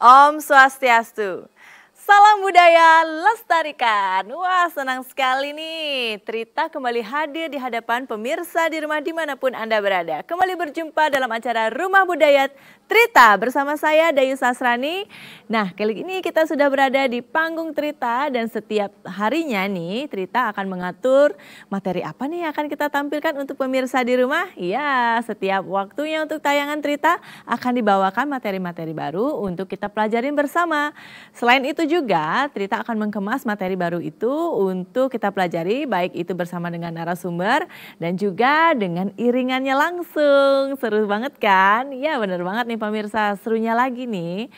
Om Swastiastu. Salam budaya lestarikan. Wah, senang sekali nih Trita kembali hadir di hadapan pemirsa di rumah dimanapun Anda berada. Kembali berjumpa dalam acara Rumah Budaya Trita bersama saya Dayu Sasrani. Nah, kali ini kita sudah berada di panggung Trita dan setiap harinya nih Trita akan mengatur materi apa nih yang akan kita tampilkan untuk pemirsa di rumah. Iya, setiap waktunya untuk tayangan Trita akan dibawakan materi-materi baru untuk kita pelajarin bersama. Selain itu juga Trita akan mengemas materi baru itu untuk kita pelajari, baik itu bersama dengan narasumber dan juga dengan iringannya langsung. Seru banget kan? Ya bener banget nih pemirsa, serunya lagi nih.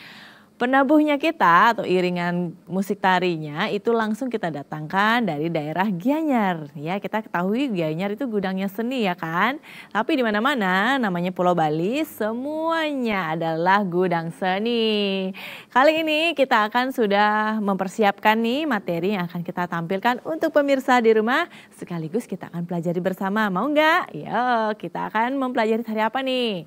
Penabuhnya kita atau iringan musik tarinya itu langsung kita datangkan dari daerah Gianyar. Ya, kita ketahui Gianyar itu gudangnya seni ya kan. Tapi di mana-mana namanya Pulau Bali semuanya adalah gudang seni. Kali ini kita akan sudah mempersiapkan nih materi yang akan kita tampilkan untuk pemirsa di rumah. Sekaligus kita akan pelajari bersama. Mau nggak? Yo, kita akan mempelajari tari apa nih?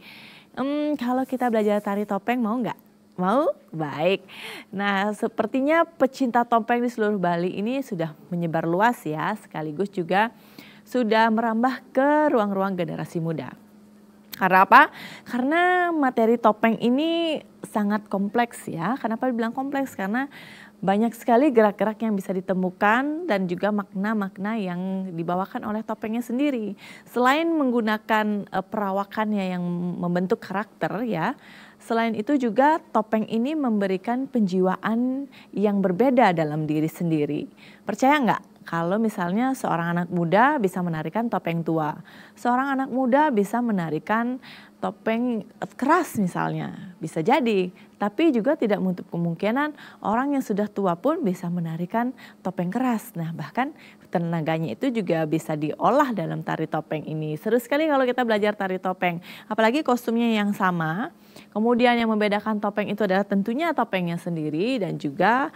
Kalau kita belajar tari topeng mau nggak? Mau? Baik. Nah, sepertinya pecinta topeng di seluruh Bali ini sudah menyebar luas ya, sekaligus juga sudah merambah ke ruang-ruang generasi muda. Karena apa? Karena materi topeng ini sangat kompleks ya. Kenapa dibilang kompleks? Karena banyak sekali gerak-gerak yang bisa ditemukan dan juga makna-makna yang dibawakan oleh topengnya sendiri. Selain menggunakan perawakannya yang membentuk karakter ya, selain itu juga topeng ini memberikan penjiwaan yang berbeda dalam diri sendiri. Percaya nggak? Kalau misalnya seorang anak muda bisa menarikan topeng tua, seorang anak muda bisa menarikan topeng keras misalnya, bisa jadi. Tapi juga tidak menutup kemungkinan orang yang sudah tua pun bisa menarikan topeng keras. Nah, bahkan tenaganya itu juga bisa diolah dalam tari topeng ini. Seru sekali kalau kita belajar tari topeng, apalagi kostumnya yang sama. Kemudian yang membedakan topeng itu adalah tentunya topengnya sendiri dan juga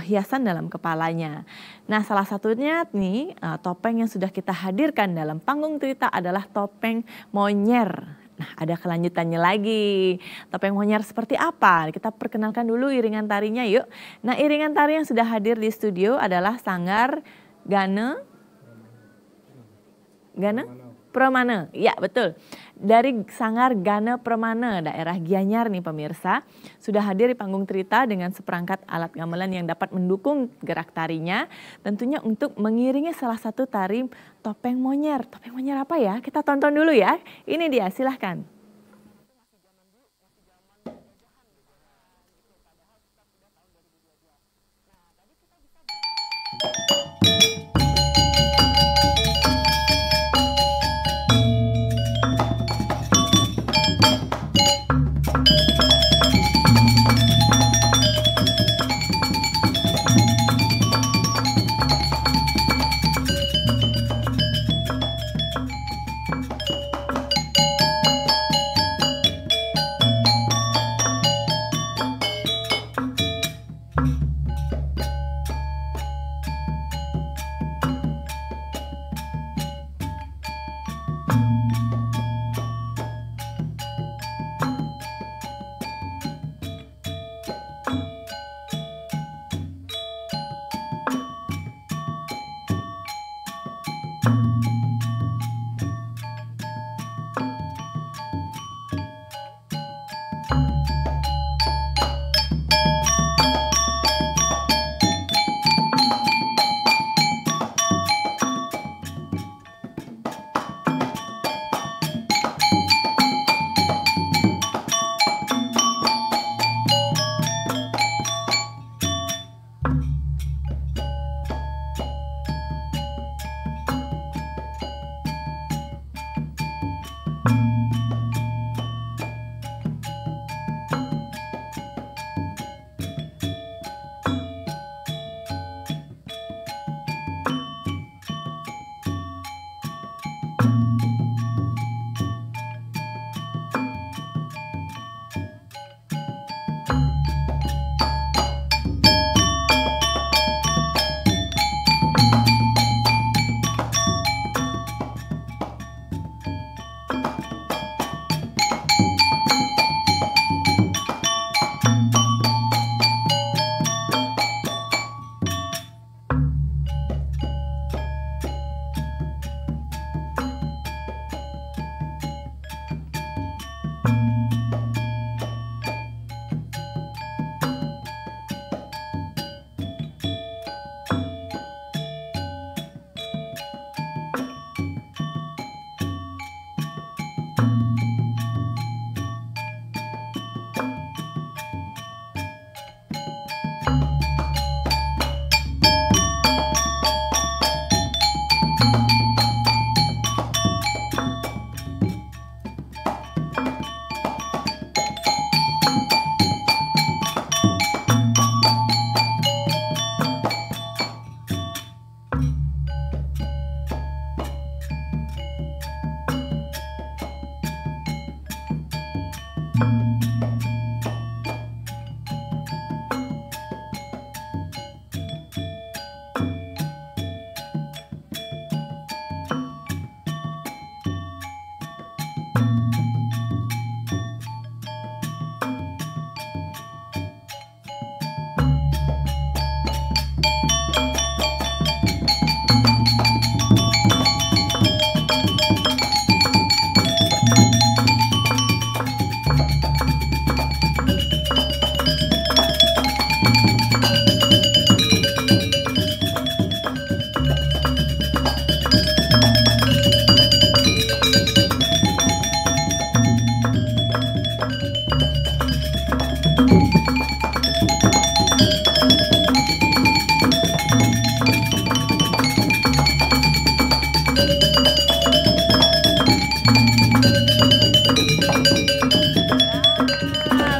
hiasan dalam kepalanya. Nah, salah satunya nih topeng yang sudah kita hadirkan dalam panggung Trita adalah topeng Monyer. Nah, ada kelanjutannya lagi. Topeng Monyer seperti apa? Kita perkenalkan dulu iringan tarinya yuk. Nah, iringan tari yang sudah hadir di studio adalah Sanggar Gana Pramana. Ya, betul. Dari Sanggar Gana Pramana, daerah Gianyar nih pemirsa, sudah hadir di panggung Trita dengan seperangkat alat gamelan yang dapat mendukung gerak tarinya, tentunya untuk mengiringi salah satu tari topeng Monyer. Topeng Monyer apa ya? Kita tonton dulu ya. Ini dia, silahkan.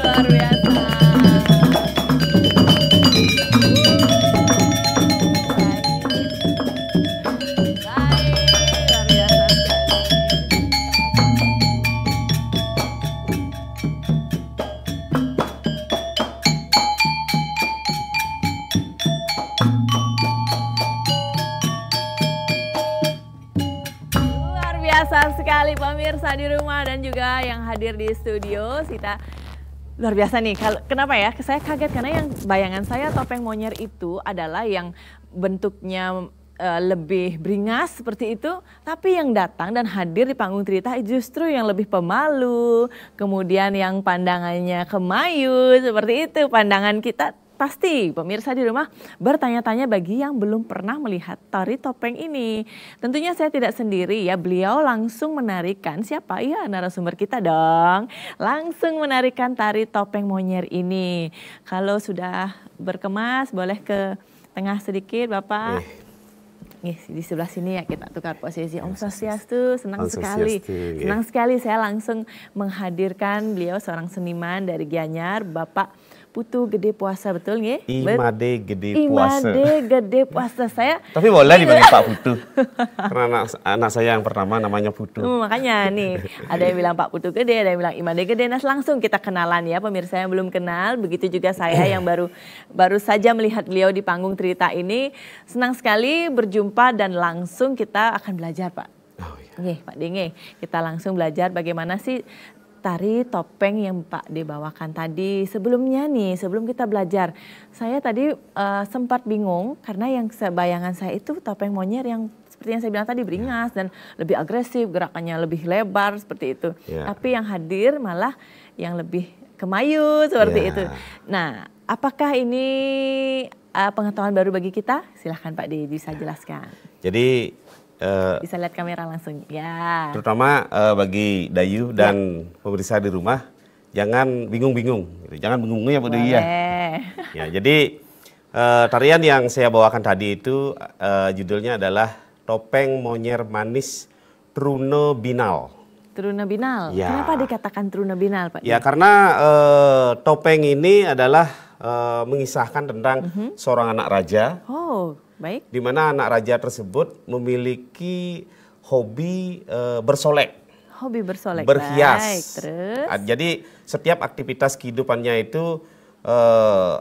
Luar biasa. Baik, luar biasa sekali. Luar biasa sekali pemirsa di rumah dan juga yang hadir di studio. Sita, luar biasa nih. Kenapa ya? Saya kaget karena yang bayangan saya topeng Monyer itu adalah yang bentuknya lebih beringas seperti itu, tapi yang datang dan hadir di panggung cerita justru yang lebih pemalu, kemudian yang pandangannya kemayu, seperti itu pandangan kita. Pasti pemirsa di rumah bertanya-tanya bagi yang belum pernah melihat tari topeng ini. Tentunya saya tidak sendiri ya, beliau langsung menarikan, siapa ya narasumber kita dong. Langsung menarikan tari topeng Monyer ini. Kalau sudah berkemas boleh ke tengah sedikit Bapak. Nih, di sebelah sini ya kita tukar posisi. Om Swastiastu, senang sekali. Senang sekali saya langsung menghadirkan beliau seorang seniman dari Gianyar, Bapak Putu Gede Puasa, betul nggih? Imade Gede Puasa. Imade Gede Puasa saya. Tapi boleh dipanggil Pak Putu. Karena anak saya yang pertama namanya Putu. Makanya nih, ada yang bilang Pak Putu Gede, ada yang bilang Imade Gede. Nah, langsung kita kenalan ya pemirsa yang belum kenal. Begitu juga saya yang baru saja melihat beliau di panggung cerita ini. Senang sekali berjumpa dan langsung kita akan belajar, Pak. Oh, iya. Nih, Pak Denge, kita langsung belajar bagaimana sih tari topeng yang Pak D bawakan tadi. Sebelumnya nih, sebelum kita belajar, saya tadi sempat bingung karena yang bayangan saya itu topeng Monyer yang seperti yang saya bilang tadi beringas dan lebih agresif, gerakannya lebih lebar seperti itu. Tapi yang hadir malah yang lebih kemayu seperti itu. Nah, apakah ini pengetahuan baru bagi kita? Silahkan Pak D bisa jelaskan. Jadi bisa lihat kamera langsung ya. Terutama bagi Dayu dan pemirsa di rumah, jangan bingung-bingung. Jangan bingung ya Bu Dayu ya. Ya, jadi tarian yang saya bawakan tadi itu judulnya adalah Topeng Monyer Manis Truno Binal. Truno Binal. Ya. Kenapa dikatakan Truno Binal, Pak? Ya, karena topeng ini adalah mengisahkan tentang seorang anak raja. Oh, baik. Di mana anak raja tersebut memiliki hobi bersolek. Hobi bersolek. Berhias. Baik, terus? Jadi setiap aktivitas kehidupannya itu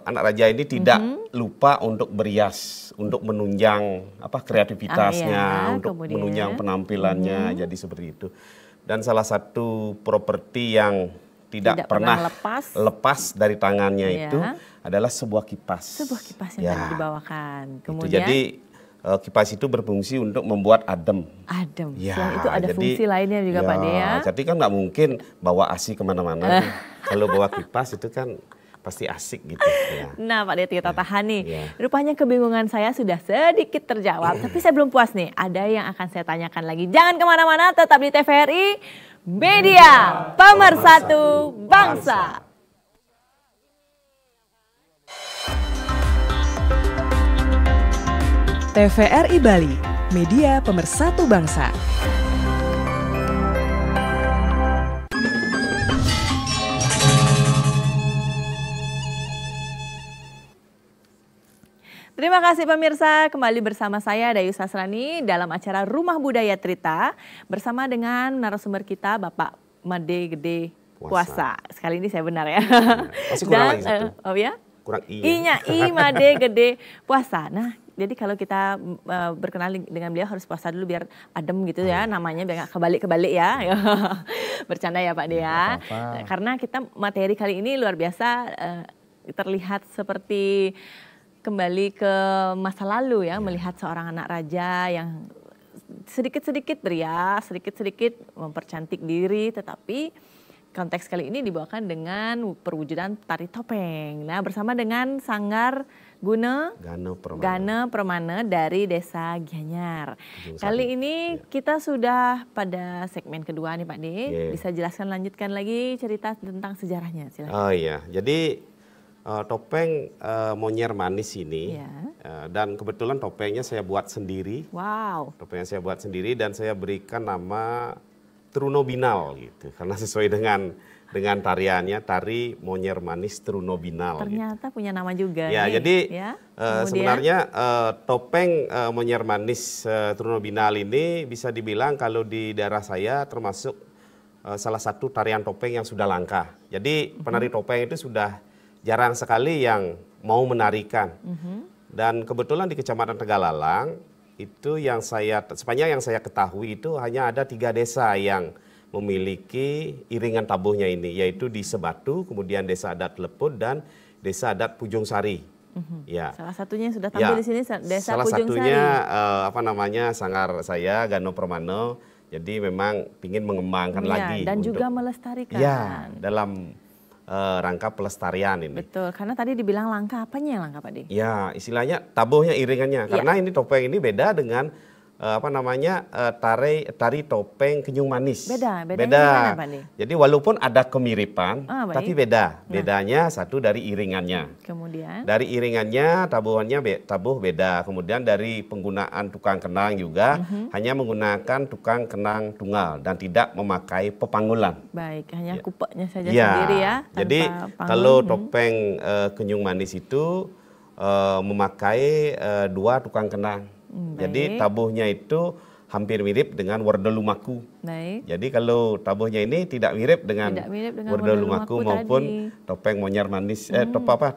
anak raja ini tidak lupa untuk berhias, untuk menunjang kreativitasnya, untuk menunjang penampilannya, jadi seperti itu. Dan salah satu properti yang tidak pernah lepas dari tangannya itu adalah sebuah kipas. Sebuah kipas yang tadi dibawakan. Kemudian, jadi kipas itu berfungsi untuk membuat adem. Adem. Ya, Selain itu ada fungsi lainnya juga Pak De ya. Jadi kan nggak mungkin bawa AC kemana-mana. Kalau bawa kipas itu kan pasti asik gitu. Ya. Nah Pak De kita tahan nih. Rupanya kebingungan saya sudah sedikit terjawab. Tapi saya belum puas nih. Ada yang akan saya tanyakan lagi. Jangan kemana-mana, tetap di TVRI Media Pemersatu Bangsa. TVRI Bali, Media Pemersatu Bangsa. Terima kasih pemirsa, kembali bersama saya Dayu Sasrani dalam acara Rumah Budaya Trita bersama dengan narasumber kita Bapak Made Gede Puasa. Sekali ini saya benar ya. Masih kurang lagi satu. Oh ya? Kurang I. I-nya I Made Gede Puasa. Nah, jadi kalau kita berkenalan dengan beliau harus puasa dulu biar adem gitu ya, namanya biar nggak kebalik-kebalik ya. Bercanda ya Pak De ya. Karena kita materi kali ini luar biasa, terlihat seperti kembali ke masa lalu ya, melihat seorang anak raja yang sedikit-sedikit berias, sedikit-sedikit mempercantik diri, tetapi konteks kali ini dibawakan dengan perwujudan tari topeng. Nah, bersama dengan Sanggar Gana Permana dari Desa Gianyar. Kali ini kita sudah pada segmen kedua nih Pak De. Bisa jelaskan, lanjutkan lagi cerita tentang sejarahnya. Silakan. Oh iya, jadi topeng Monyer Manis ini, dan kebetulan topengnya saya buat sendiri. Wow. Topengnya saya buat sendiri dan saya berikan nama Trunobinal gitu, karena sesuai dengan tariannya, tari Monyer Manis Trunobinal. Ternyata gitu. Punya nama juga. Ya, nih. jadi ya. Sebenarnya topeng Monyer Manis Trunobinal ini bisa dibilang kalau di daerah saya termasuk salah satu tarian topeng yang sudah langka. Jadi penari topeng itu sudah jarang sekali yang mau menarikan. Dan kebetulan di Kecamatan Tegalalang itu yang sepanjang yang saya ketahui itu hanya ada 3 desa yang memiliki iringan tabuhnya ini, yaitu di Sebatu, kemudian Desa Adat Leput dan Desa Adat Pujung Sari. Ya. Salah satunya yang sudah tampil di sini Desa salah Pujung satunya Sari. Sanggar saya Gano Permana. Jadi memang ingin mengembangkan lagi dan juga melestarikan. Ya, dalam rangka pelestarian ini. Betul, karena tadi dibilang langka, apanya yang langka Pak De? Ya, istilahnya tabuhnya, iringannya. Karena ini topeng ini beda dengan tari topeng Kenyung Manis. Bedanya gimana, Pak De? Jadi walaupun ada kemiripan, tapi beda. Bedanya satu dari iringannya. Kemudian? Dari iringannya, tabuh beda. Kemudian dari penggunaan tukang kenang juga, hanya menggunakan tukang kenang tunggal dan tidak memakai pepanggulan. Baik, hanya kupeknya saja sendiri ya. Jadi kalau topeng Kenyung Manis itu memakai 2 tukang kenang. Jadi tabuhnya itu hampir mirip dengan Werda Lumaku. Baik. Jadi kalau tabuhnya ini tidak mirip dengan Werda Lumaku maupun topeng Monyer Manis,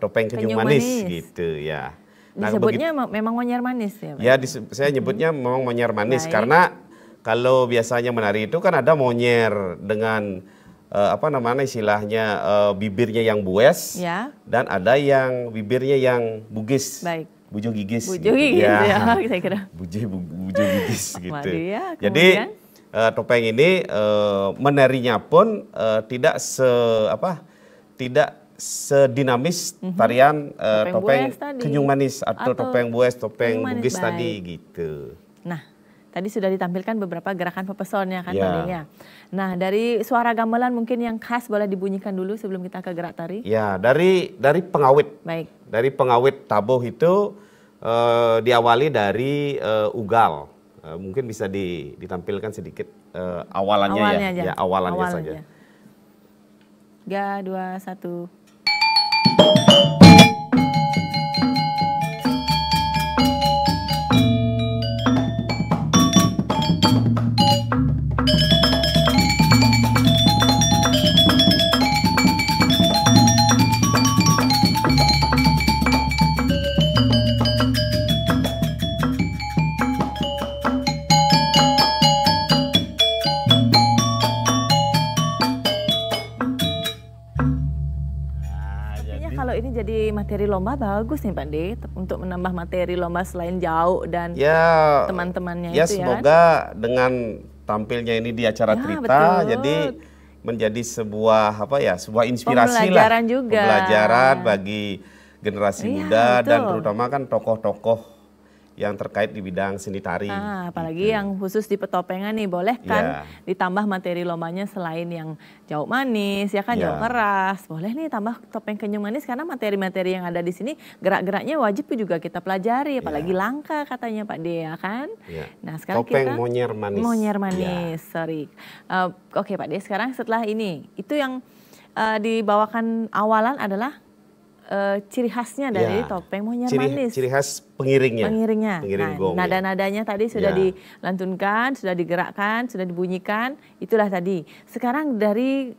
topeng Kenyung Manis gitu ya. Nah, disebutnya memang Monyer Manis ya Pak? Ya, saya nyebutnya memang Monyer Manis. Baik. Karena kalau biasanya menari itu kan ada monyer dengan istilahnya bibirnya yang bues, dan ada yang bibirnya yang bugis. Baik. Bujung gigis. Bujung gigis ya, saya kira. Bujung gigis gitu. Ya, jadi topeng ini menarinya pun tidak sedinamis tarian topeng Kenyung Manis atau topeng bues, topeng bugis tadi gitu. Nah, tadi sudah ditampilkan beberapa gerakan pepesonnya kan tadinya. Nah, dari suara gamelan mungkin yang khas boleh dibunyikan dulu sebelum kita ke gerak tari. Ya, dari pengawit. Baik. Dari pengawit tabuh itu diawali dari ugal. Mungkin bisa ditampilkan sedikit awalannya saja. 3, 2, 1. Jadi materi lomba bagus nih Pak De, untuk menambah materi lomba selain jauh dan teman-temannya ya, itu ya. Semoga dengan tampilnya ini di acara Trita, betul. jadi menjadi sebuah sebuah inspirasi pembelajaran juga. Pembelajaran bagi generasi muda betul. dan terutama kan tokoh-tokoh yang terkait di bidang seni tari. Apalagi yang khusus di petopengan nih, boleh kan ditambah materi lombanya selain yang jauh manis, ya kan, jauh keras. Boleh nih tambah topeng kenyung manis karena materi-materi yang ada di sini gerak-geraknya wajib juga kita pelajari, apalagi langka katanya Pak De, ya kan. Nah sekarang topeng monyer manis. Monyer manis, sorry. Oke Pak De, sekarang setelah ini, itu yang dibawakan awalan adalah ciri khasnya dari topeng monyer manis. Ciri khas pengiringnya. Pengiring gong. Nada-nadanya tadi sudah dilantunkan, sudah digerakkan, sudah dibunyikan. Itulah tadi. Sekarang dari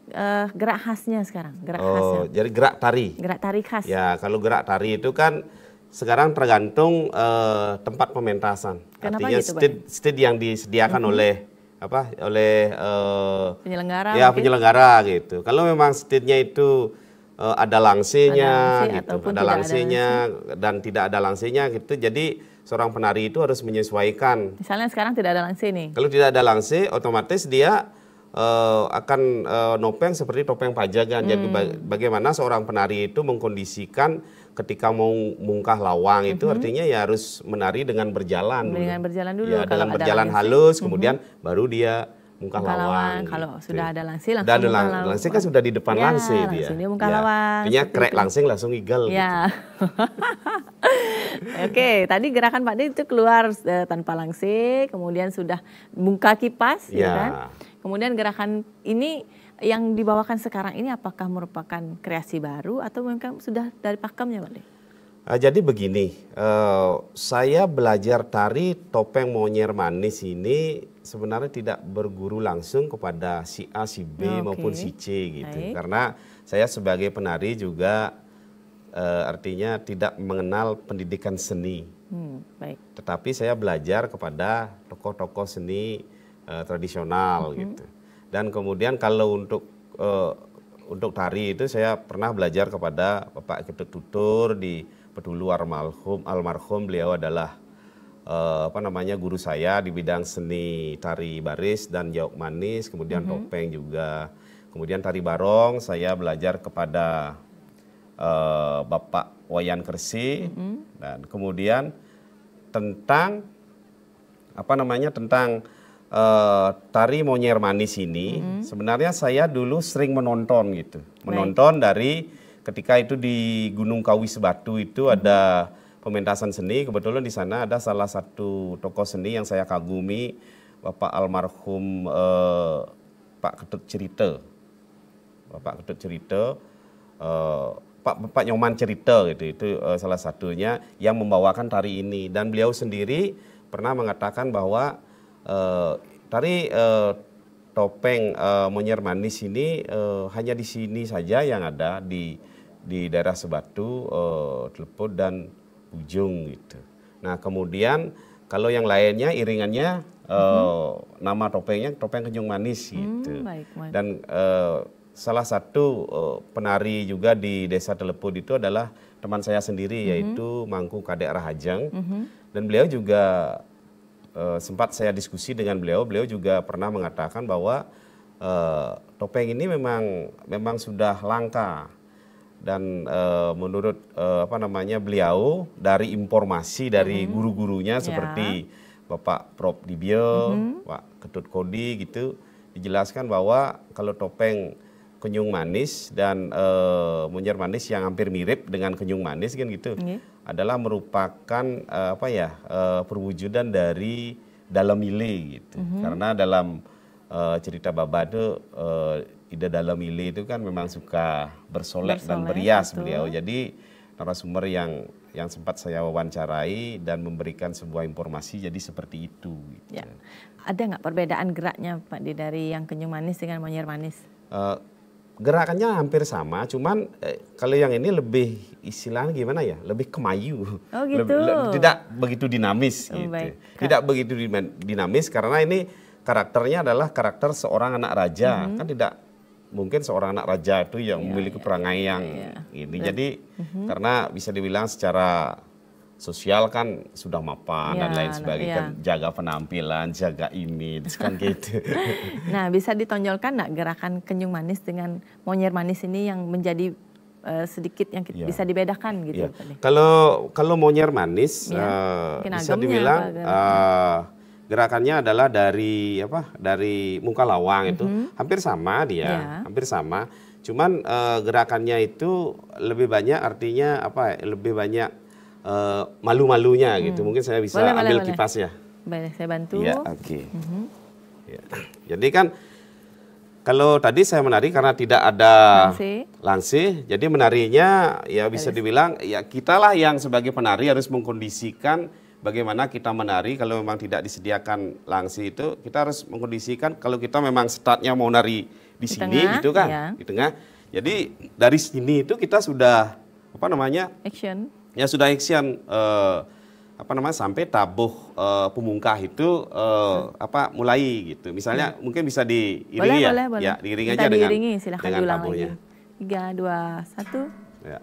gerak khasnya sekarang. Khasnya. Jadi gerak tari. Gerak tari khas. Ya, kalau gerak tari itu kan sekarang tergantung tempat pementasan. Kenapa artinya gitu, stage yang disediakan oleh penyelenggara. Ya, penyelenggara gitu. Kalau memang stage-nya itu ada langsenya gitu, ada langsenya dan tidak ada langsenya gitu. Jadi seorang penari itu harus menyesuaikan. Misalnya sekarang tidak ada langse nih. Kalau tidak ada langse, otomatis dia akan nopeng seperti topeng pajagan. Jadi bagaimana seorang penari itu mengkondisikan ketika mau mungkah lawang itu artinya ya harus menari dengan berjalan. Dengan berjalan dulu. Ya, dengan berjalan halus, kemudian baru dia mungkah lawang. Kalau gitu. sudah ada langse langsung dan langse kan sudah di depan langse dia. Langsung dia mungkah lawang. Artinya krek langsing langsung igal. Ya. Gitu. Oke, tadi gerakan Pak De itu keluar tanpa langse, kemudian sudah buka kipas, ya kan? Kemudian gerakan ini yang dibawakan sekarang ini apakah merupakan kreasi baru atau mungkin sudah dari pakemnya Pak De? Jadi begini, saya belajar tari topeng monyer manis ini sebenarnya tidak berguru langsung kepada si A, si B maupun si C gitu. Karena saya sebagai penari juga artinya tidak mengenal pendidikan seni. Tetapi saya belajar kepada tokoh-tokoh seni tradisional gitu. Dan kemudian kalau untuk tari itu saya pernah belajar kepada Bapak Ketut Tutur di Pedulu almarhum. Beliau adalah guru saya di bidang seni tari baris dan jauk manis, kemudian topeng juga. Kemudian tari barong saya belajar kepada Bapak Wayan Kersi. Dan kemudian tentang tari monyer manis ini sebenarnya saya dulu sering menonton gitu. Menonton dari ketika itu di Gunung Kawi Sebatu itu ada pementasan seni, kebetulan di sana ada salah satu tokoh seni yang saya kagumi, Bapak almarhum Pak Ketut Cerita. Bapak Ketut Cerita, Bapak Nyoman Cerita gitu, itu salah satunya yang membawakan tari ini. Dan beliau sendiri pernah mengatakan bahwa tari topeng monyer manis ini hanya di sini saja yang ada di daerah Sebatu, Telepon dan Ujung gitu. Nah kemudian kalau yang lainnya iringannya nama topengnya topeng kenyung manis gitu. Dan salah satu penari juga di desa Telepon itu adalah teman saya sendiri yaitu Mangku Kadek Rahajeng. Dan beliau juga sempat saya diskusi dengan beliau juga pernah mengatakan bahwa topeng ini memang sudah langka. Dan menurut beliau dari informasi dari guru-gurunya seperti Bapak Prof Dibyo, Pak Ketut Kodi gitu dijelaskan bahwa kalau topeng kenyung manis dan monyer manis yang hampir mirip dengan kenyung manis kan gitu adalah merupakan perwujudan dari dalam ile gitu. Karena dalam cerita Baba itu Ida Dalam Ile itu kan memang suka bersolek dan berias beliau. Jadi narasumber yang sempat saya wawancarai dan memberikan sebuah informasi jadi seperti itu. Gitu. Ya. Ada nggak perbedaan geraknya Pak Di dari yang kenyung manis dengan monyer manis? Gerakannya hampir sama, cuman kalau yang ini lebih istilahnya gimana ya, lebih kemayu. Oh gitu. Tidak begitu dinamis gitu. Tidak begitu dinamis karena ini karakternya adalah karakter seorang anak raja, kan tidak mungkin seorang anak raja itu yang memiliki perangai yang ini. Jadi karena bisa dibilang secara sosial kan sudah mapan dan lain sebagainya, kan jaga penampilan, jaga image kan gitu. Nah, bisa ditonjolkan nggak gerakan kenyung manis dengan monyer manis ini yang menjadi sedikit yang bisa dibedakan gitu? Kalau monyer manis bisa dibilang gerakannya adalah dari dari muka lawang itu hampir sama dia, hampir sama. Cuman gerakannya itu lebih banyak artinya lebih banyak malu-malunya gitu. Mungkin saya bisa ambil kipas ya. Boleh, saya bantu. Ya, oke. Ya. Jadi kan kalau tadi saya menari karena tidak ada langsir, jadi menarinya ya bisa dibilang ya kitalah yang sebagai penari harus mengkondisikan bagaimana kita menari. Kalau memang tidak disediakan langsir itu, kita harus mengkondisikan kalau kita memang startnya mau nari di sini gitu kan, di tengah. Jadi dari sini itu kita sudah action. Ya sudah action sampai tabuh pemungkah itu mulai gitu. Misalnya mungkin bisa diiringi boleh. Ya, diiringi aja dengan silahkan dengan diulang tabuhnya. Lagi. 3, 2, 1. Ya.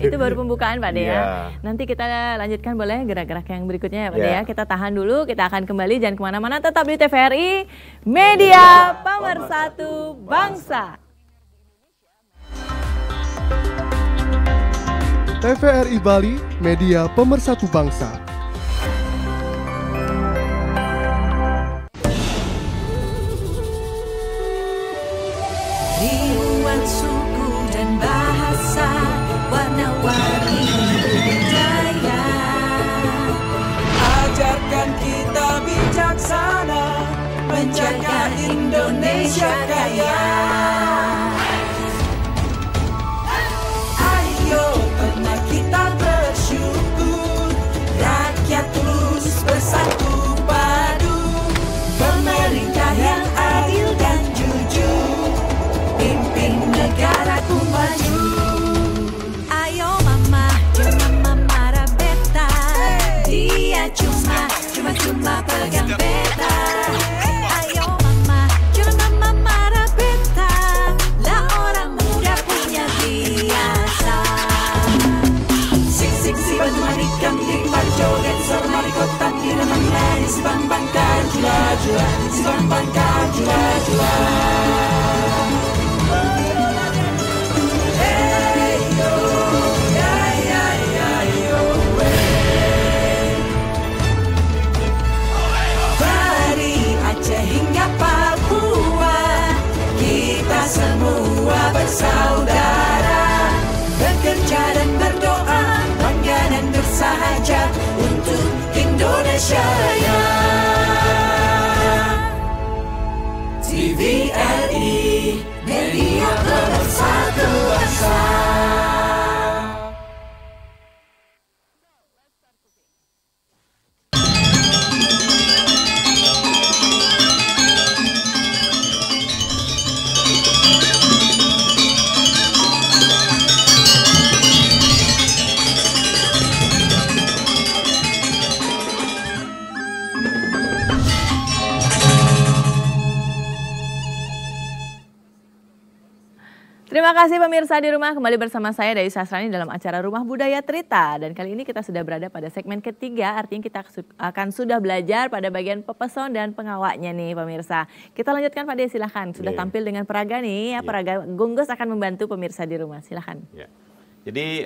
Itu baru pembukaan Pak De ya. Nanti kita lanjutkan boleh gerak-gerak yang berikutnya ya Pak De ya. Kita tahan dulu, kita akan kembali, jangan kemana-mana, tetap di TVRI, Media Pemersatu Bangsa. TVRI Bali, Media Pemersatu Bangsa. Riuhan suku dan bahasa, warna-warni budaya. Ajarkan kita bijaksana, menjaga Indonesia kaya. Ayo pernah kita bersyukur, rakyat terus bersatu padu, pemerintah yang adil dan jujur, pimpin negaraku maju. Cuma pegang peta. Ayo mama, cuma mama marah peta. Lah orang muda punya biasa. Sik si bantu manikam di joget sormari kotak di dalam lari. Si bambang kajula jula, si bambang kajula jula. Semua bersaudara, bekerja dan berdoa, bangga dan bersahaja untuk Indonesia Raya. TVRI, Media Pemersatu Bangsa. Terima kasih pemirsa di rumah, kembali bersama saya Dayu Sasrani dalam acara Rumah Budaya Trita. Dan kali ini kita sudah berada pada segmen ketiga, artinya kita akan sudah belajar pada bagian pepeson dan pengawaknya nih pemirsa. Kita lanjutkan Pak De, silahkan. Sudah tampil dengan peraga nih, ya, peraga Gunggos akan membantu pemirsa di rumah, silahkan. Ya. Jadi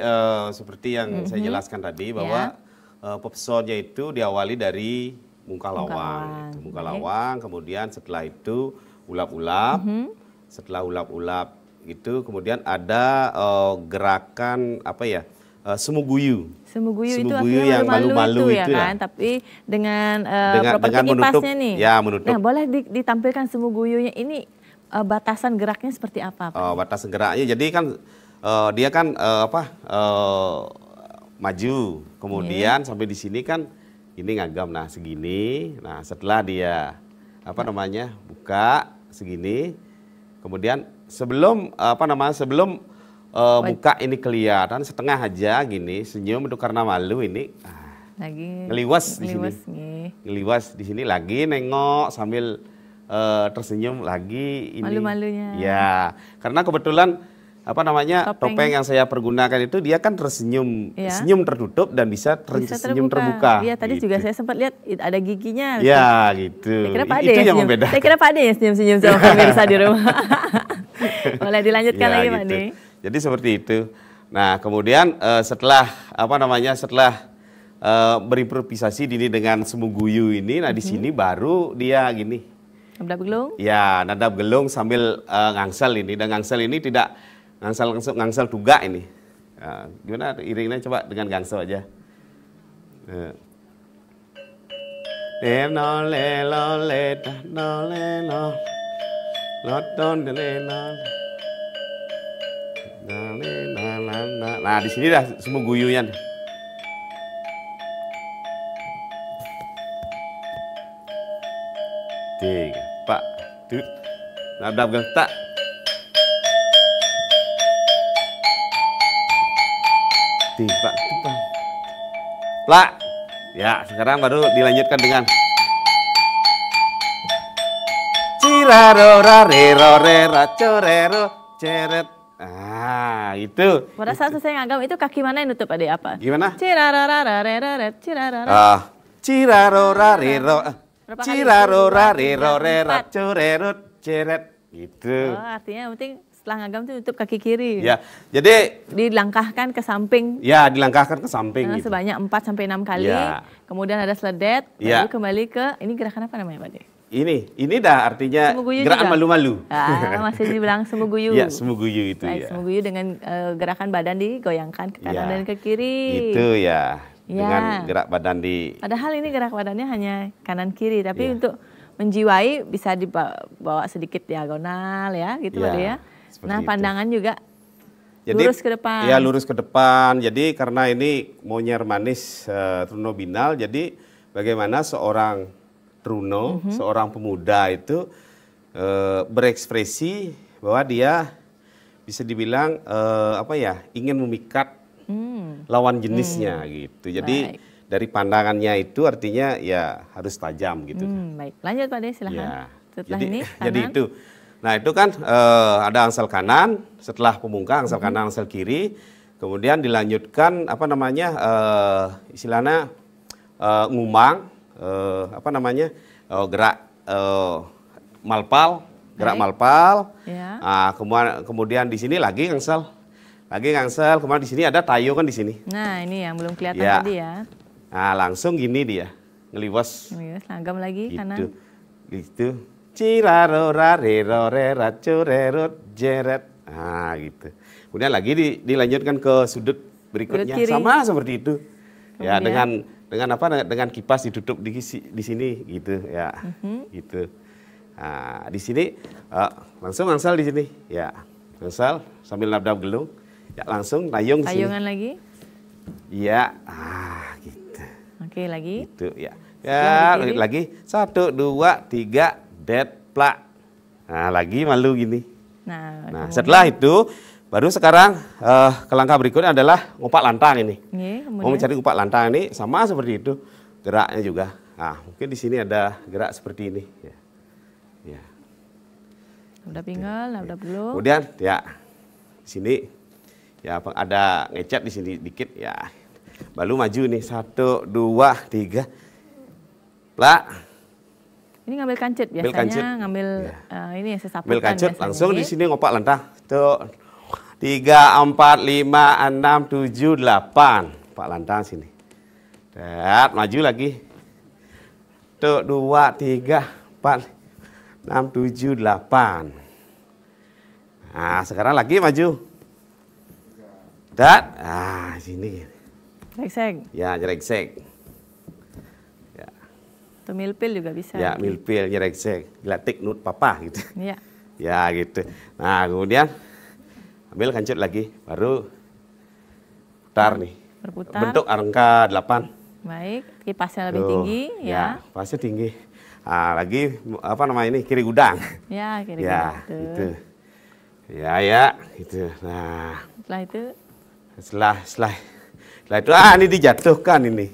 seperti yang saya jelaskan tadi bahwa pepesonnya itu diawali dari muka lawang. Muka lawang, kemudian setelah itu ulap-ulap, setelah ulap-ulap itu kemudian ada gerakan apa ya, semuguyu. Semuguyu itu yang artinya malu-malu itu ya kan, tapi dengan properti dengan menutup, kipasnya nih. Ya, menutup. Nah, boleh ditampilkan semuguyunya ini batasan geraknya seperti apa? Batasan geraknya, jadi kan dia kan maju, kemudian sampai di sini kan ini ngagam, nah segini. Nah setelah dia buka segini, kemudian sebelum buka ini kelihatan setengah aja gini, senyum itu karena malu ini. Lagi ngeliwas di sini. Ngeliwas di sini lagi nengok sambil tersenyum lagi ini. Malu-malunya. Ya, karena kebetulan topeng yang saya pergunakan itu dia kan tersenyum, senyum tertutup dan bisa senyum terbuka. Iya, tadi gitu. juga saya sempat lihat ada giginya. Ya, gitu. Saya kira Pak De itu yang senyum. membedakan. Saya kira Pak De yang senyum-senyum sama pemirsa di rumah. Boleh dilanjutkan lagi Pak gitu. De. Jadi seperti itu. Nah, kemudian setelah berimprovisasi ini dengan semuguyu ini, nah di sini baru dia gini. Nadab gelung? Ya, nadab gelung sambil ngangsel ini. Dan ngangsel ini tidak ngangsel tuga ini. Gimana iringnya, coba dengan ngangsel aja. Nah, di sini dah semua guyunya. Tiga, Pak, tuh, nadab tak. Tiba, Plak. Ya, sekarang baru dilanjutkan dengan cirarorareroreracorero ceret. Itu. Pada saat saya ngagam itu kaki mana yang nutup Ade apa? Gimana? Cirarararereret, cirarara. Cirarorarero. Cirarorareroreracorero ceret. Gitu. Artinya yang penting setelah ngagam itu nutup kaki kiri. Ya, jadi dilangkahkan ke samping. Ya, dilangkahkan ke samping. Gitu. Sebanyak 4-6 kali. Ya. Kemudian ada sledet, lalu kembali ke ini gerakan apa namanya Pak De? Ini dah artinya gerakan malu-malu. Masih dibilang semuguyu. Ya, semuguyu itu. Baik, semuguyu dengan gerakan badan digoyangkan ke kanan dan ke kiri. Itu ya. Dengan gerak badan Padahal ini gerak badannya hanya kanan kiri, tapi untuk menjiwai bisa dibawa sedikit diagonal ya, gitu Pak De ya. Nah, pandangan juga lurus ke depan. Ya, lurus ke depan. Jadi karena ini Monyer Manis Truno Binal, jadi bagaimana seorang Truno, seorang pemuda itu berekspresi bahwa dia bisa dibilang ingin memikat lawan jenisnya gitu. Jadi dari pandangannya itu artinya ya harus tajam gitu. Baik, lanjut Pak De, silahkan. Ya. Setelah ini kanan. Jadi itu. Nah, itu kan ada angsal kanan, setelah pemungkang angsal kanan, angsal kiri, kemudian dilanjutkan istilahnya ngumang, gerak malpal, gerak malpal. Ya. Kemudian di sini lagi ngangsal, kemudian di sini ada tayo kan di sini. Nah, ini yang belum kelihatan tadi ya. Nah, langsung gini dia, ngeliwas. Langgam lagi kanan. Gitu. Cirarorareroreracorerot jeret. Gitu. Kemudian lagi dilanjutkan ke sudut berikutnya, sama seperti itu. Ya, dengan kipas ditutup di sini gitu ya. Gitu. Nah, di sini langsung ngangsal di sini. Ya. Ngangsal sambil nadab gelung. Ya, langsung tayung di sini. Tayungan lagi? Iya. Gitu. Oke, lagi. Gitu ya. Ya, lagi 1 2 3 dead plak. Nah, lagi malu gini. Nah, setelah itu baru sekarang ke langkah berikutnya adalah ngumpat lantang ini. Mau mencari ngumpat lantang ini sama seperti itu geraknya juga. Nah, mungkin di sini ada gerak seperti ini. Ya. Udah pinggul, udah belum. Kemudian ya Di sini ya ada ngecat di sini dikit ya. Baru maju nih 1, 2, 3. Plak. Ini ngambil kancut biasanya, kancut. ngambil Ya. ini sesaputan. Ambil kancut biasanya. langsung di sini ngopak lantah. Tuh. 3, 4, 5, 6, 7, 8. Pak lantang sini. Dan maju lagi. Tuh 2, 3, 4, 6, 7, 8. Nah, sekarang lagi maju. Dan sini. Reksek. Ya, nyerengsek. Ya, Atau milpil juga bisa. ya milpil nyerengsek. Dilatih nut papa gitu. Iya. Ya, gitu. Nah, kemudian ambil kancut lagi, baru putar nih. Berputar. Bentuk angka 8. Baik, kipasnya lebih Tuh, tinggi ya. kipasnya tinggi. Nah, lagi apa namanya ini kiri gudang. Ya, kira-kira Ya, gitu. gitu. Ya, gitu. Nah, Setelah itu setelah itu ini dijatuhkan ini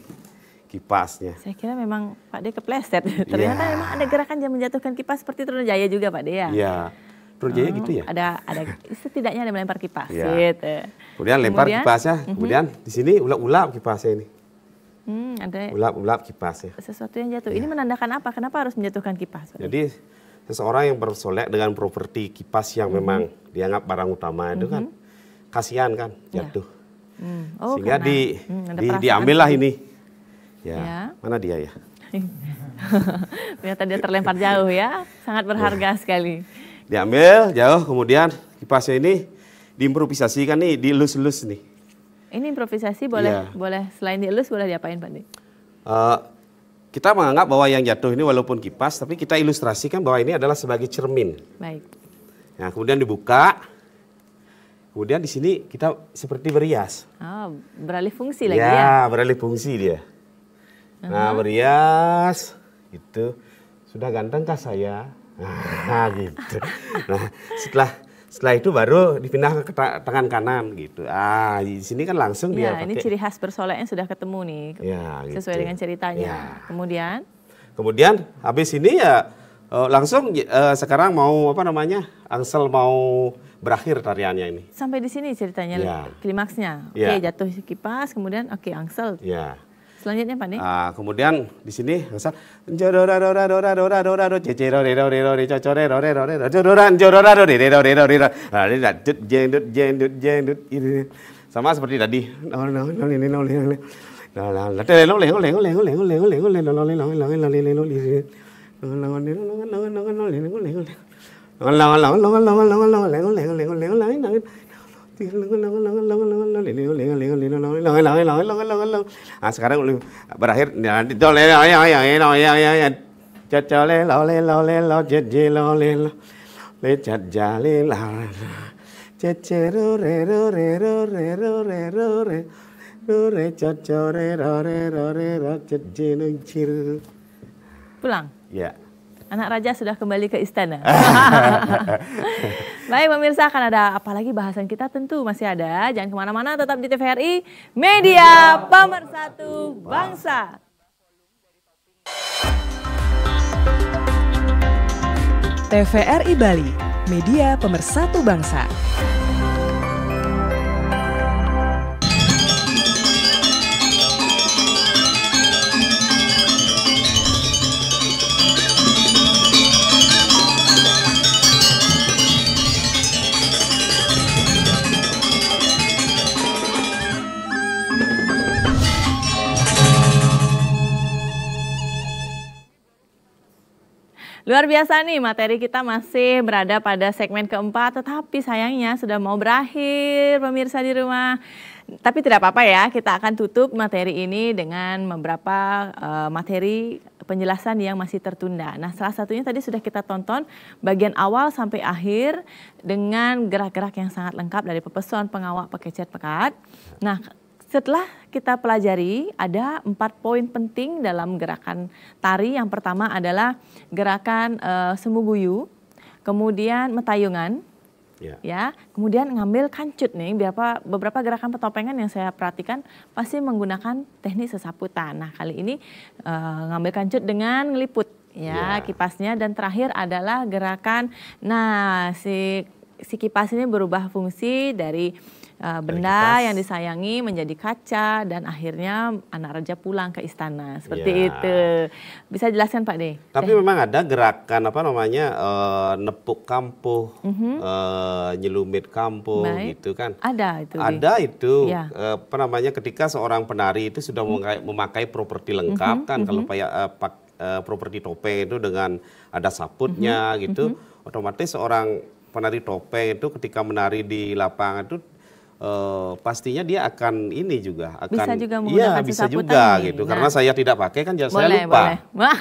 kipasnya. saya kira memang Pak D kepleset. Ternyata memang ada gerakan yang menjatuhkan kipas seperti Trunajaya juga Pak D ya. Iya. Trunajaya gitu ya. Ada setidaknya ada melempar kipas Ya. gitu. Kemudian lempar kipasnya, kemudian di sini ulap-ulap kipasnya ini. Ada Ulap-ulap kipasnya. sesuatu yang jatuh. Ini menandakan apa? Kenapa harus menjatuhkan kipas? Pak D? Jadi seseorang yang bersolek dengan properti kipas yang memang dianggap barang utama itu kan kasihan kan jatuh. Oh, Sehingga karena, ada perasaan. diambillah ini. Ya, Ya. mana dia ya? Ternyata dia terlempar jauh ya. Sangat berharga sekali. Diambil jauh, kemudian kipasnya ini diimprovisasikan nih, dielus-elus nih. Ini improvisasi boleh Iya. boleh selain dielus boleh diapain Pak D? Kita menganggap bahwa yang jatuh ini walaupun kipas, tapi kita ilustrasikan bahwa ini adalah sebagai cermin. Baik. Nah, kemudian dibuka, kemudian di sini kita seperti berias. Oh, beralih fungsi lagi Ya, ya. beralih fungsi dia. Nah, berias, gitu. Sudah gantengkah saya? Nah, gitu. Nah, setelah itu baru dipindah ke tangan kanan gitu. Di sini kan langsung dia Ya, ini pakai. ciri khas bersoleknya sudah ketemu nih. Ya, gitu. Sesuai dengan ceritanya. Ya. Kemudian habis ini ya langsung sekarang mau apa namanya? Angsel mau berakhir tariannya ini. sampai di sini ceritanya Ya. klimaksnya. Ya. Oke, jatuh kipas, kemudian oke angsel. Ya. Selanjutnya Pak D? Kemudian di sini misal sama seperti tadi. Sekarang berakhir Pulang. ya. Anak raja sudah kembali ke istana. Baik pemirsa, akan ada apalagi bahasan kita tentu masih ada. Jangan kemana-mana, tetap di TVRI, Media Pemersatu Bangsa. TVRI Bali, Media Pemersatu Bangsa. Luar biasa nih, materi kita masih berada pada segmen keempat, tetapi sayangnya sudah mau berakhir pemirsa di rumah. Tapi tidak apa-apa ya, kita akan tutup materi ini dengan beberapa materi penjelasan yang masih tertunda. Nah, salah satunya tadi sudah kita tonton bagian awal sampai akhir dengan gerak-gerak yang sangat lengkap dari pepeson, pengawak, pekecet, pekat. Nah, setelah kita pelajari ada 4 poin penting dalam gerakan tari. Yang pertama adalah gerakan semu guyu, kemudian metayungan, ya, kemudian ngambil kancut nih. Beberapa gerakan petopengan yang saya perhatikan pasti menggunakan teknik sesaputan. Nah, kali ini ngambil kancut dengan ngeliput ya kipasnya, dan terakhir adalah gerakan si si kipas ini berubah fungsi dari benda yang disayangi menjadi kaca dan akhirnya anak raja pulang ke istana seperti itu. Bisa jelaskan Pak De? Tapi memang ada gerakan apa namanya nepuk kampuh, nyelumit kampuh gitu kan? Ada itu. Ada itu. Apa namanya ketika seorang penari itu sudah memakai properti lengkap kan kalau properti topeng itu dengan ada saputnya gitu, otomatis seorang penari topeng itu ketika menari di lapangan itu pastinya dia akan ini juga akan bisa juga menggunakan bisa juga gitu. Karena saya tidak pakai kan saya lupa. Boleh.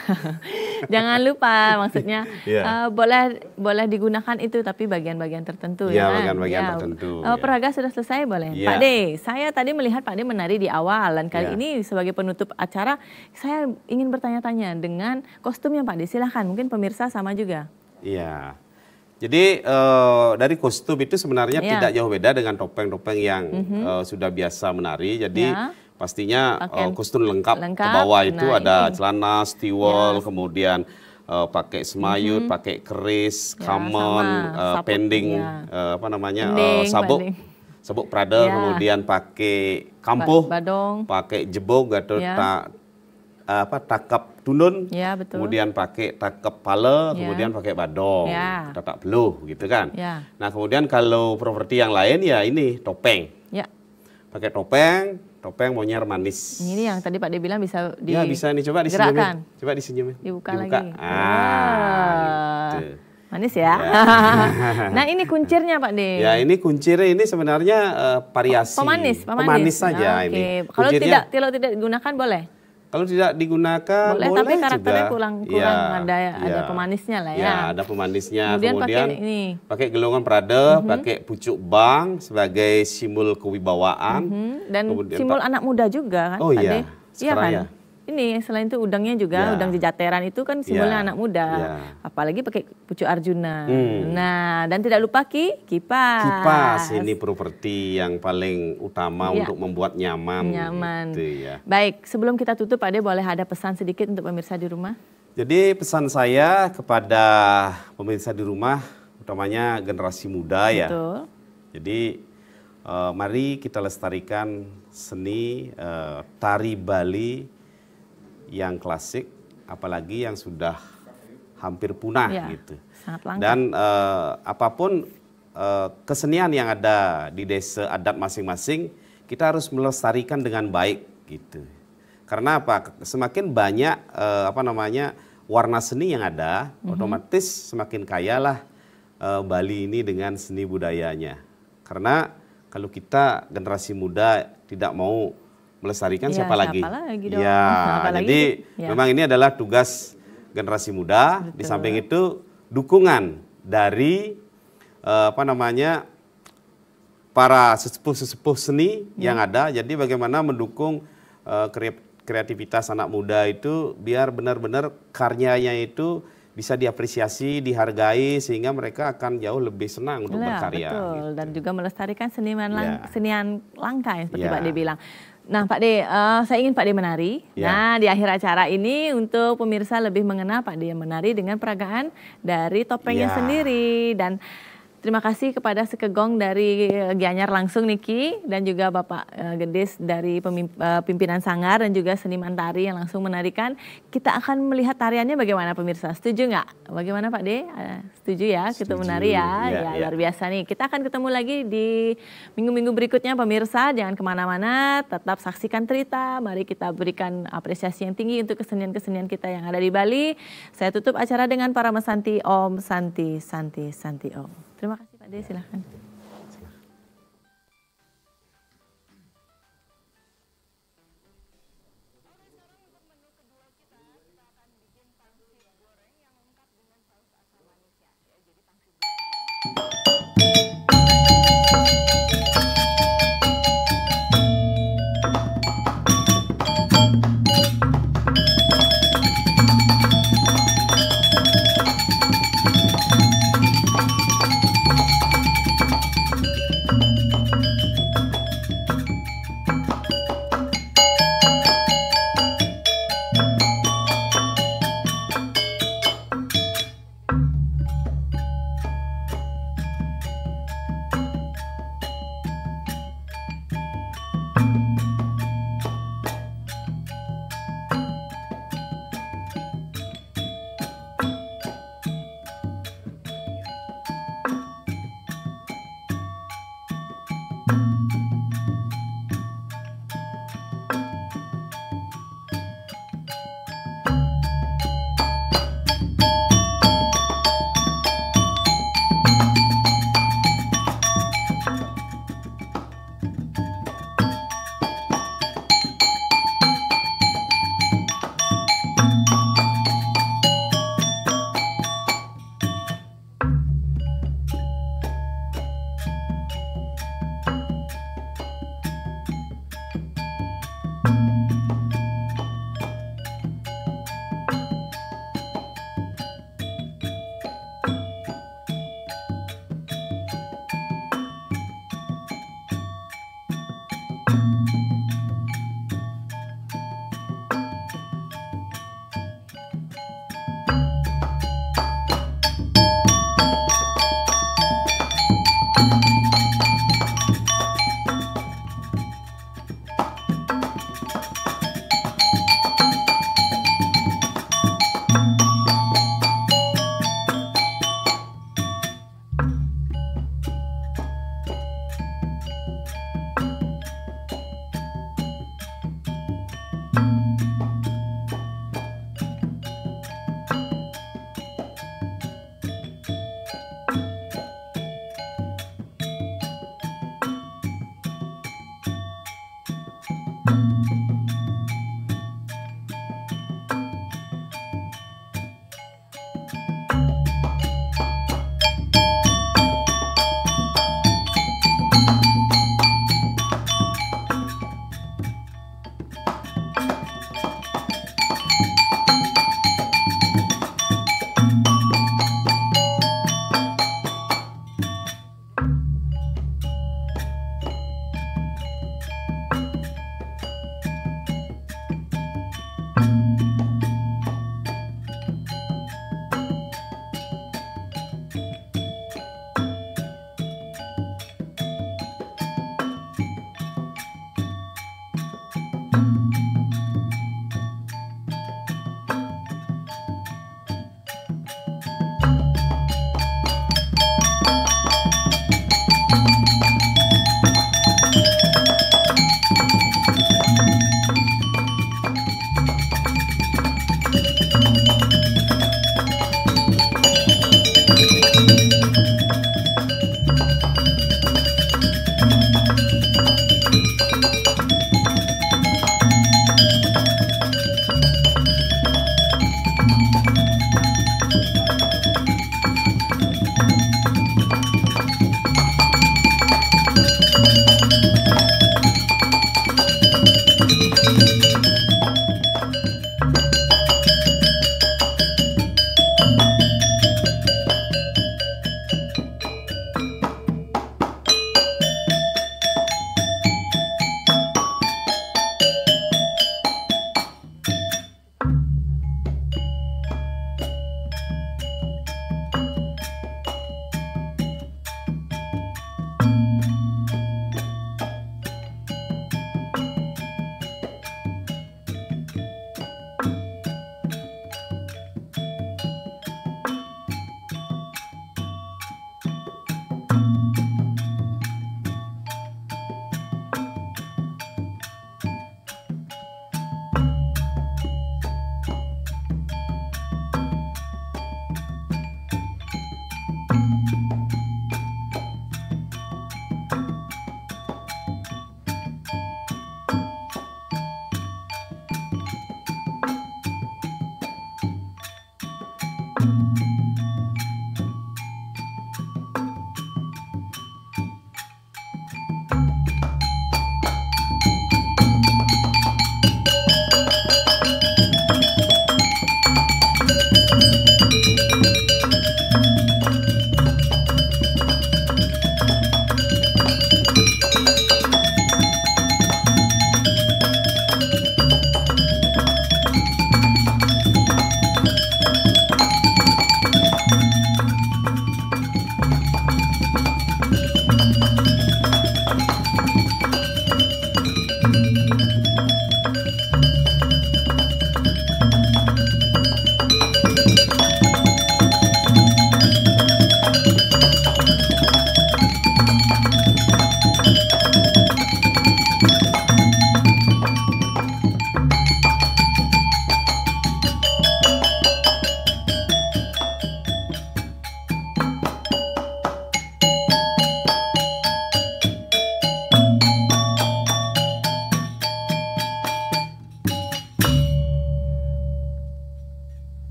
Jangan lupa maksudnya boleh digunakan itu tapi bagian-bagian tertentu ya. Bagian-bagian tertentu. Peraga sudah selesai boleh. Pak De, saya tadi melihat Pak De menari di awal dan kali ini sebagai penutup acara saya ingin bertanya-tanya dengan kostumnya Pak De. Silahkan, mungkin pemirsa sama juga. Iya. Jadi dari kostum itu sebenarnya tidak jauh beda dengan topeng-topeng yang sudah biasa menari. Jadi pastinya kostum lengkap ke bawah itu ada celana, stiwol, kemudian pakai semayut, pakai keris, kamon, pending, apa namanya, sabuk prada, kemudian pakai kampuh, pakai jebog atau takap tunun, kemudian pakai takap pala, kemudian pakai badong, tatak beluh gitu kan. Nah kemudian kalau properti yang lain ya ini topeng, pakai topeng monyet manis. Ini yang tadi Pak De bilang bisa bisa nih, coba disenyumin, coba disenyumin, dibuka lagi. Gitu. Manis ya. Nah ini kuncirnya Pak De. Ya ini kuncirnya ini sebenarnya variasi. Pemanis saja ini. Kalau tidak digunakan boleh. Kalau tidak digunakan boleh tapi karakternya juga. kurang ada pemanisnya lah ya. Ya, ada pemanisnya. Kemudian pakai gelongan prada, pakai pucuk bang sebagai simbol kewibawaan. Dan simbol anak muda juga kan, Pak De? Iya kan? Ini selain itu udangnya juga, udang jejateran itu kan simbolnya anak muda. Apalagi pakai pucuk Arjuna. Nah, dan tidak lupa kipas. Kipas ini properti yang paling utama untuk membuat nyaman. Gitu, ya. Baik, sebelum kita tutup Pak De boleh ada pesan sedikit untuk pemirsa di rumah? Jadi pesan saya kepada pemirsa di rumah, utamanya generasi muda ya. Betul. Jadi mari kita lestarikan seni tari Bali yang klasik, apalagi yang sudah hampir punah gitu. Sangat langka. Dan apapun kesenian yang ada di desa adat masing-masing, kita harus melestarikan dengan baik gitu. Karena apa? Semakin banyak warna seni yang ada, otomatis semakin kayalah Bali ini dengan seni budayanya. Karena kalau kita generasi muda tidak mau melestarikan siapa lagi dong? Jadi memang ini adalah tugas generasi muda. Betul. Di samping itu dukungan dari para sesepuh seni yang ada. Jadi bagaimana mendukung kreativitas anak muda itu biar benar-benar karyanya itu bisa diapresiasi, dihargai sehingga mereka akan jauh lebih senang untuk berkarya. Betul. Gitu. Dan juga melestarikan senian langka yang seperti Pak De bilang. Nah Pak De, saya ingin Pak De menari. Nah di akhir acara ini untuk pemirsa lebih mengenal Pak De menari dengan peragaan dari topengnya sendiri. Dan terima kasih kepada Sekegong dari Gianyar langsung Niki dan juga Bapak Gedis dari pimpinan Sanggar dan juga seniman tari yang langsung menarikan. Kita akan melihat tariannya bagaimana pemirsa. Setuju nggak? Bagaimana Pak De? Setuju ya kita menari ya? Luar biasa nih. Kita akan ketemu lagi di minggu-minggu berikutnya pemirsa. Jangan kemana-mana, tetap saksikan Trita. Mari kita berikan apresiasi yang tinggi untuk kesenian-kesenian kita yang ada di Bali. Saya tutup acara dengan para mesanti Om Santi Santi Santi Om. Terima kasih Pak De, silahkan.